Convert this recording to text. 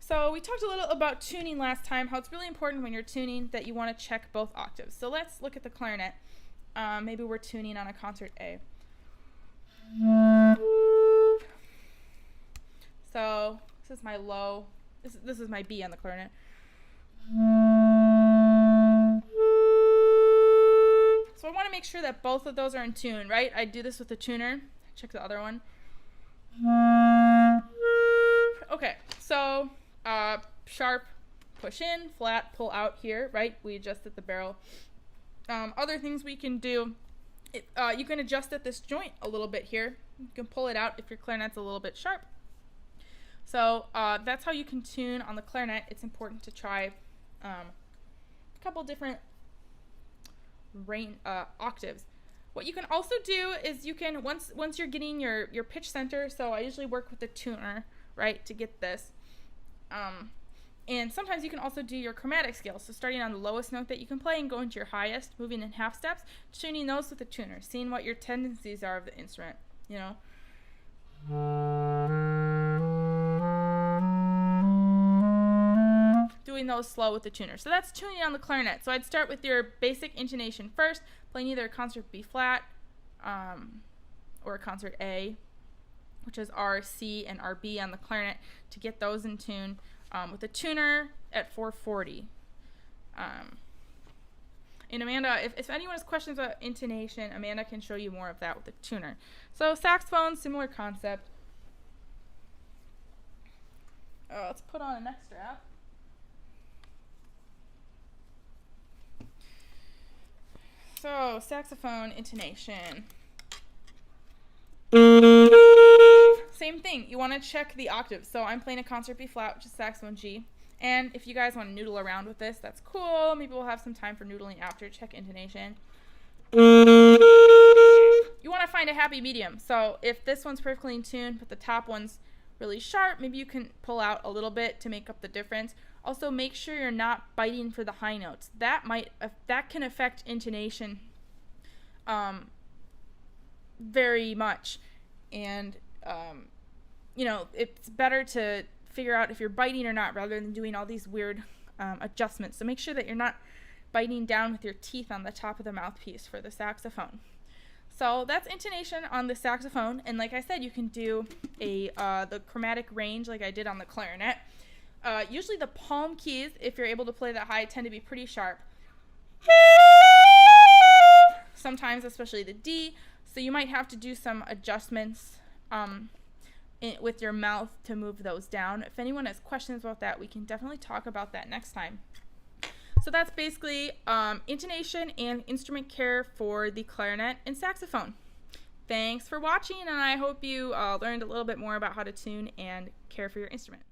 So we talked a little about tuning last time, how it's really important when you're tuning that you want to check both octaves. So let's look at the clarinet. Maybe we're tuning on a concert A. So this is my low, this is my B on the clarinet. So I want to make sure that both of those are in tune, right? I do this with the tuner. Check the other one. Okay, so sharp, push in, flat, pull out here, right? We adjusted the barrel. Other things we can do, you can adjust at this joint a little bit here. You can pull it out if your clarinet's a little bit sharp. So that's how you can tune on the clarinet. It's important to try a couple different octaves. What you can also do is you can, once you're getting your pitch center, so I usually work with the tuner, right, to get this. And sometimes you can also do your chromatic scale, so starting on the lowest note that you can play and going to your highest, moving in half steps, tuning those with the tuner, seeing what your tendencies are of the instrument, you know. Doing those slow with the tuner. So that's tuning on the clarinet. So I'd start with your basic intonation first, playing either a concert B flat or a concert A, which is R, C, and RB on the clarinet, to get those in tune with the tuner at 440. And Amanda, if anyone has questions about intonation, Amanda can show you more of that with the tuner. So saxophone, similar concept. Let's put on a neck strap. So saxophone, intonation. Same thing, you want to check the octaves. So I'm playing a concert B flat, which is saxophone G. And if you guys want to noodle around with this, that's cool. Maybe we'll have some time for noodling after. Check intonation. You want to find a happy medium. So if this one's perfectly in tune, but the top one's really sharp, maybe you can pull out a little bit to make up the difference. Also, make sure you're not biting for the high notes. That can affect intonation very much. And you know, it's better to figure out if you're biting or not rather than doing all these weird adjustments. So make sure that you're not biting down with your teeth on the top of the mouthpiece for the saxophone. So that's intonation on the saxophone, and like I said, you can do the chromatic range like I did on the clarinet. Usually the palm keys, if you're able to play that high, tend to be pretty sharp. Sometimes, especially the D, so you might have to do some adjustments with your mouth to move those down. If anyone has questions about that, we can definitely talk about that next time. So that's basically intonation and instrument care for the clarinet and saxophone. Thanks for watching, and I hope you learned a little bit more about how to tune and care for your instrument.